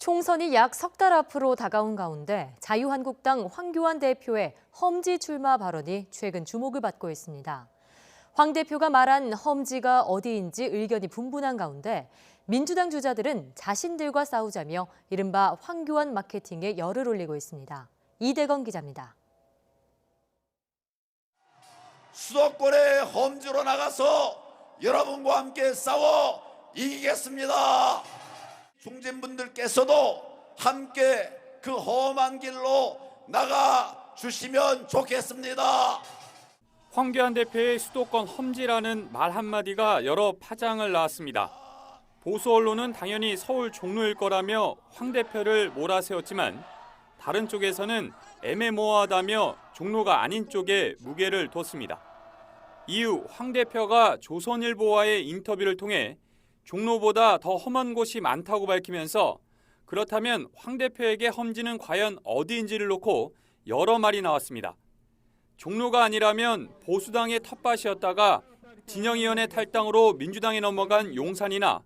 총선이 약 석 달 앞으로 다가온 가운데 자유한국당 황교안 대표의 험지 출마 발언이 최근 주목을 받고 있습니다. 황 대표가 말한 험지가 어디인지 의견이 분분한 가운데 민주당 주자들은 자신들과 싸우자며 이른바 황교안 마케팅에 열을 올리고 있습니다. 이대건 기자입니다. 수도권의 험지로 나가서 여러분과 함께 싸워 이기겠습니다. 중진분들께서도 함께 그 험한 길로 나가 주시면 좋겠습니다. 황교안 대표의 수도권 험지라는 말 한마디가 여러 파장을 낳았습니다. 보수 언론은 당연히 서울 종로일 거라며 황 대표를 몰아세웠지만 다른 쪽에서는 애매모호하다며 종로가 아닌 쪽에 무게를 뒀습니다. 이후 황 대표가 조선일보와의 인터뷰를 통해 종로보다 더 험한 곳이 많다고 밝히면서 그렇다면 황 대표에게 험지는 과연 어디인지를 놓고 여러 말이 나왔습니다. 종로가 아니라면 보수당의 텃밭이었다가 진영위원회 탈당으로 민주당에 넘어간 용산이나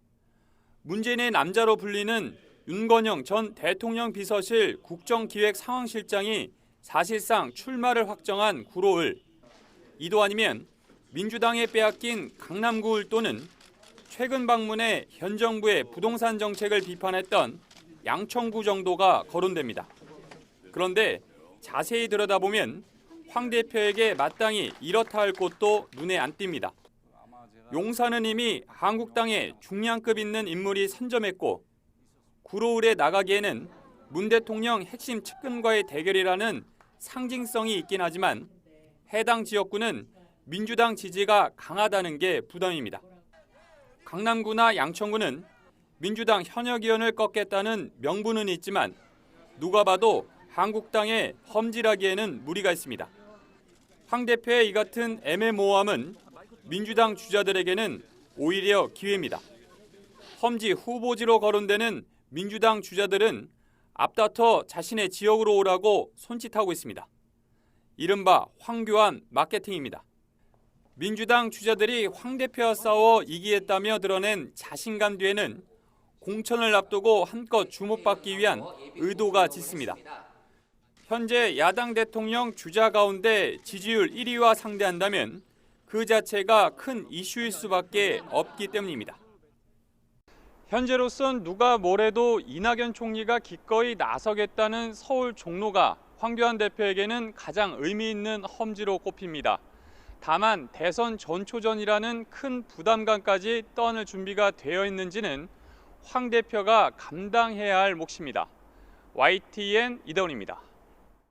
문재인의 남자로 불리는 윤건영 전 대통령 비서실 국정기획상황실장이 사실상 출마를 확정한 구로을, 이도 아니면 민주당에 빼앗긴 강남구을 또는 최근 방문해 현 정부의 부동산 정책을 비판했던 양천구 정도가 거론됩니다. 그런데 자세히 들여다보면 황 대표에게 마땅히 이렇다 할 곳도 눈에 안 띕니다. 용산은 이미 한국당에 중량급 있는 인물이 선점했고 구로울에 나가기에는 문 대통령 핵심 측근과의 대결이라는 상징성이 있긴 하지만 해당 지역구는 민주당 지지가 강하다는 게 부담입니다. 강남구나 양천구는 민주당 현역 의원을 꺾겠다는 명분은 있지만 누가 봐도 한국당의 험지라기에는 무리가 있습니다. 황 대표의 이 같은 애매모호함은 민주당 주자들에게는 오히려 기회입니다. 험지 후보지로 거론되는 민주당 주자들은 앞다퉈 자신의 지역으로 오라고 손짓하고 있습니다. 이른바 황교안 마케팅입니다. 민주당 주자들이 황 대표와 싸워 이기겠다며 드러낸 자신감 뒤에는 공천을 앞두고 한껏 주목받기 위한 의도가 짙습니다. 현재 야당 대통령 주자 가운데 지지율 1위와 상대한다면 그 자체가 큰 이슈일 수밖에 없기 때문입니다. 현재로선 누가 뭐래도 이낙연 총리가 기꺼이 나서겠다는 서울 종로가 황교안 대표에게는 가장 의미 있는 험지로 꼽힙니다. 다만 대선 전초전이라는 큰 부담감까지 떠안을 준비가 되어 있는지는 황 대표가 감당해야 할 몫입니다. YTN 이대훈입니다.